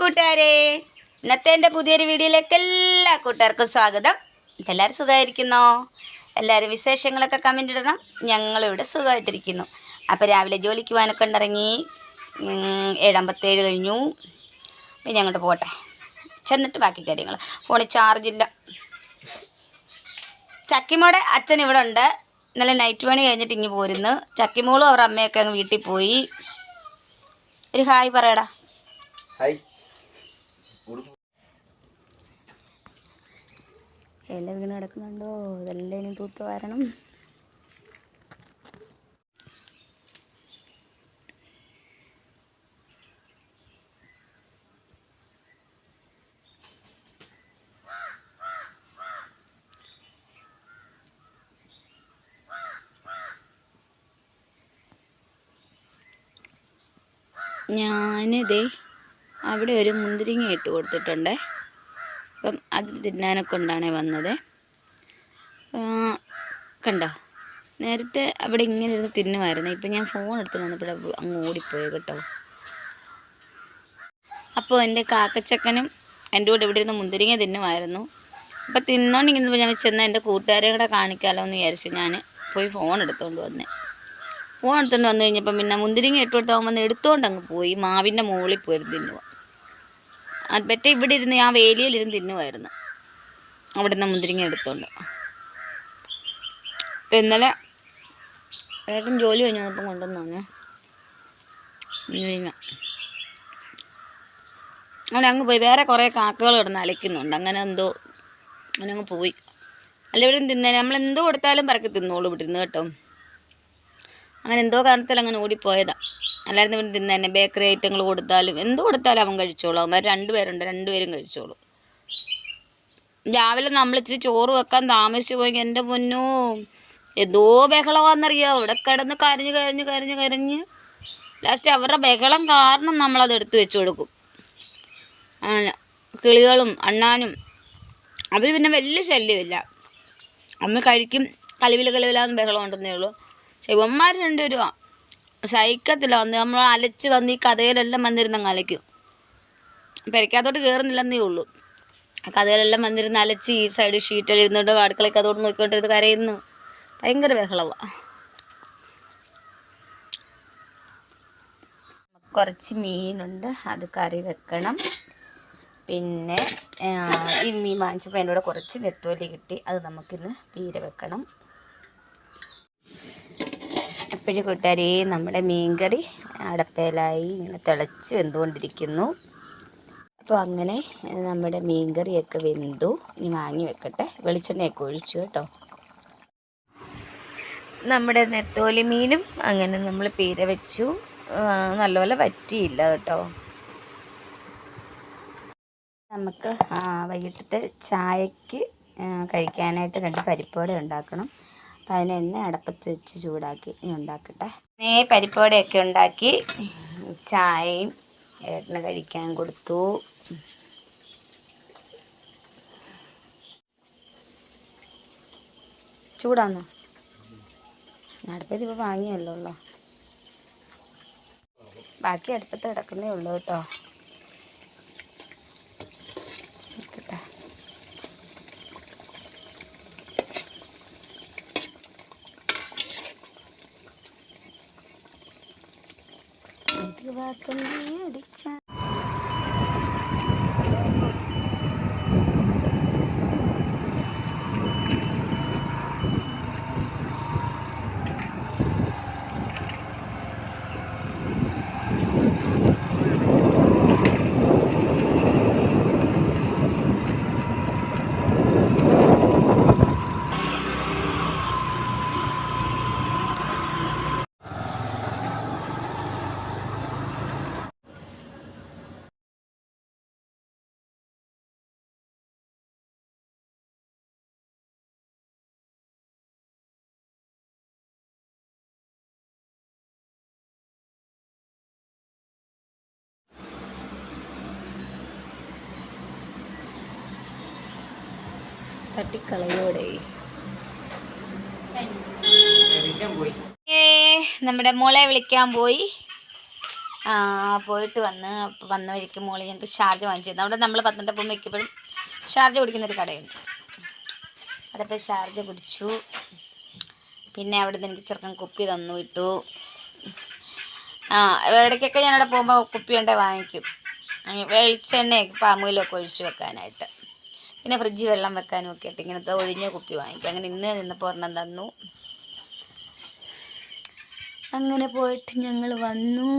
കൂട്ടുകാരെ, ഇന്നത്തെ എൻ്റെ പുതിയൊരു വീഡിയോയിലേക്ക് എല്ലാ കൂട്ടുകാർക്കും സ്വാഗതം. എല്ലാവരും സുഖമായിരിക്കുന്നോ? എല്ലാവരും വിശേഷങ്ങളൊക്കെ കമൻ്റ് ഇടണം. ഞങ്ങളിവിടെ സുഖമായിട്ടിരിക്കുന്നു. അപ്പോൾ രാവിലെ ജോലിക്ക് പോകാനൊക്കെ ഉണ്ടിറങ്ങി. 7:57 കഴിഞ്ഞു. പിന്നെ അങ്ങോട്ട് പോട്ടെ, ചെന്നിട്ട് ബാക്കി കാര്യങ്ങൾ. ഫോണിൽ ചാർജില്ല. ചക്കിമോടെ അച്ഛൻ ഇവിടെ ഉണ്ട്. ഇന്നലെ നൈറ്റ് പണി കഴിഞ്ഞിട്ട് ഇങ്ങ് പോരുന്നു. ചക്കിമോളും അവരുടെ അമ്മയൊക്കെ അങ്ങ് വീട്ടിൽ പോയി. ഒരു ഹായ് പറയടാ. ഇല വീണ് കിടക്കുന്നുണ്ടോ? ഇതെല്ലാം ഇനി തൂത്ത് വാരണം. ഞാനിതേ അവിടെ ഒരു മുന്തിരിങ്ങ ഇട്ട് കൊടുത്തിട്ടുണ്ട്. അപ്പം അത് തിന്നാനൊക്കെ കൊണ്ടാണ് വന്നത്. കണ്ടോ, നേരത്തെ അവിടെ ഇങ്ങനെ ഇരുന്ന് തിന്നുമായിരുന്നു. ഇപ്പം ഞാൻ ഫോൺ എടുത്ത് വന്നപ്പോൾ അങ്ങ് ഓടിപ്പോയി കേട്ടോ. അപ്പോൾ എൻ്റെ കാക്കച്ചക്കനും എൻ്റെ കൂടെ ഇവിടെ ഇരുന്ന് മുന്തിരിങ്ങ തിന്നുമായിരുന്നു. അപ്പം തിന്നോണ്ടിരിക്കുന്നപ്പോൾ ഞാൻ ചെന്നാൽ എൻ്റെ കൂട്ടുകാരെ കൂടെ കാണിക്കാമല്ലോ എന്ന് വിചാരിച്ചു ഞാൻ പോയി ഫോൺ എടുത്തുകൊണ്ട് വന്നേ. ഫോൺ എടുത്തുകൊണ്ട് വന്നു കഴിഞ്ഞപ്പം പിന്നെ മുന്തിരിങ്ങ ഇട്ട് കൊടുത്താൽ വന്ന് എടുത്തുകൊണ്ട് അങ്ങ് പോയി. മാവിൻ്റെ മുകളിൽ പോയിരുന്നു തിന്നുക. അത് പറ്റേ ഇവിടെ ഇരുന്ന് ആ വേലിയിലിരുന്ന് തിന്നുമായിരുന്നു. അവിടെ നിന്ന് മുന്തിരിങ്ങ എടുത്തോണ്ട്. അപ്പം ഇന്നലെ ഏട്ടൻ ജോലി കഴിഞ്ഞ് വന്നപ്പം കൊണ്ടുവന്നാണ് മുന്തിരിങ്ങ. അങ്ങനെ അങ്ങ് പോയി. വേറെ കുറേ കാക്കകൾ കിടന്ന് അലയ്ക്കുന്നുണ്ട്. അങ്ങനെ എന്തോ അങ്ങനെ അങ്ങ് പോയി. അല്ല ഇവിടെ തിന്നാൻ നമ്മളെന്തോ കൊടുത്താലും പറക്കി തിന്നോളൂ ഇവിടെ ഇരുന്ന് കേട്ടോ. അങ്ങനെ എന്തോ കാരണത്തിൽ അങ്ങനെ ഓടിപ്പോയതാണ്. അല്ലായിരുന്നു ഇവിടെ തിന്നെ തന്നെ. ബേക്കറി ഐറ്റങ്ങൾ കൊടുത്താലും എന്ത് കൊടുത്താലും അവൻ കഴിച്ചോളൂ. അവന്മാർ 2 പേരുണ്ട്, 2 പേരും കഴിച്ചോളൂ. രാവിലെ നമ്മൾ ഇച്ചിരി ചോറ് വെക്കാൻ താമസിച്ചു പോയി. എൻ്റെ പൊന്നോ, എന്തോ ബഹളമാണെന്നറിയാമോ. ഇവിടെ കിടന്ന് കരഞ്ഞ് ലാസ്റ്റ് അവരുടെ ബഹളം കാരണം നമ്മളത് എടുത്ത് വെച്ച് കൊടുക്കും. കിളികളും അണ്ണാനും അവർ പിന്നെ വലിയ ശല്യമില്ല. അന്ന് കഴിക്കും, കലിവിലാന്ന് ബഹളം ഉണ്ടെന്നേ ഉള്ളൂ. പക്ഷെ ഇവന്മാർ 2 പേരും സഹിക്കത്തില്ല. വന്ന് നമ്മൾ അലച്ച് വന്ന് ഈ കഥയിലെല്ലാം വന്നിരുന്നങ്ങ് അലയ്ക്കും. പെരയ്ക്കകത്തോട്ട് കയറുന്നില്ലെന്നേ ഉള്ളൂ. കഥയിലെല്ലാം വന്നിരുന്ന് അലച്ച് ഈ സൈഡ് ഷീറ്റിൽ ഇരുന്നിട്ട് അടുക്കളയ്ക്ക് അതോട് നോക്കിക്കൊണ്ടിരുന്ന് കരയുന്നു. ഭയങ്കര ബഹളമാണ്. കുറച്ച് മീനുണ്ട്, അത് കറി വെക്കണം. പിന്നെ ഈ മീൻ വാങ്ങിച്ചപ്പോൾ എൻ്റെ കൂടെ കുറച്ച് നെത്തോലി കിട്ടി. അത് നമുക്കിന്ന് പീര വെക്കണം. എപ്പോഴും കൂട്ടുകാരെ, നമ്മുടെ മീൻകറി അടപ്പയിലായി ഇങ്ങനെ തിളച്ച് വെന്തുകൊണ്ടിരിക്കുന്നു. അപ്പോൾ അങ്ങനെ നമ്മുടെ മീൻകറിയൊക്കെ വെന്തു. ഇനി വാങ്ങി വെക്കട്ടെ. വെളിച്ചെണ്ണയൊക്കെ ഒഴിച്ചു കേട്ടോ. നമ്മുടെ നെത്തോലി മീനും അങ്ങനെ നമ്മൾ പീര വെച്ചു. നല്ലപോലെ വറ്റിയില്ല കേട്ടോ. നമുക്ക് വൈകിട്ടത്തെ ചായക്ക് കഴിക്കാനായിട്ട് 2 പരിപ്പുവട ഉണ്ടാക്കണം. അപ്പം അതിന് എണ്ണ അടപ്പത്ത് വെച്ച് ചൂടാക്കി ഉണ്ടാക്കട്ടെ. പരിപ്പുവടയൊക്കെ ഉണ്ടാക്കി ചായയും ഏട്ടന് കഴിക്കാൻ കൊടുത്തു. ചൂടാന്നോ? അടുപ്പത്ത് ഇപ്പോൾ വാങ്ങിയല്ലോ. ബാക്കി അടുപ്പത്ത് കിടക്കുന്നേ ഉള്ളൂ കേട്ടോ. അടിച്ച തട്ടിക്കളയോടെ നമ്മുടെ മോളെ വിളിക്കാൻ പോയി. പോയിട്ട് വന്ന വഴിക്ക് മോളി ഞങ്ങൾക്ക് ഷാർജ വാങ്ങിച്ചിരുന്നു. അവിടെ നമ്മൾ പത്തനംതിട്ട മിക്കപ്പോഴും ഷാർജ കുടിക്കുന്നൊരു കടയുണ്ട്. അവിടെ പോയി ഷാർജ കുടിച്ചു. പിന്നെ അവിടെ നിന്ന് എനിക്ക് ചെറുക്കൻ കുപ്പി തന്നു വിട്ടു. ഇടയ്ക്കൊക്കെ ഞാനവിടെ പോകുമ്പോൾ കുപ്പി ഉണ്ടെ വാങ്ങിക്കും. വെളിച്ചെണ്ണയൊക്കെ പാമുകിലൊക്കെ ഒഴിച്ച് വെക്കാനായിട്ട്, പിന്നെ ഫ്രിഡ്ജിൽ വെള്ളം വെക്കാനും ഒക്കെ ആയിട്ട് ഇങ്ങനത്തെ ഒഴിഞ്ഞ കുപ്പി വാങ്ങിക്കും. അങ്ങനെ ഇന്ന് നിന്നപ്പോൾ ഒരെണ്ണം തന്നു. അങ്ങനെ പോയിട്ട് ഞങ്ങൾ വന്നു.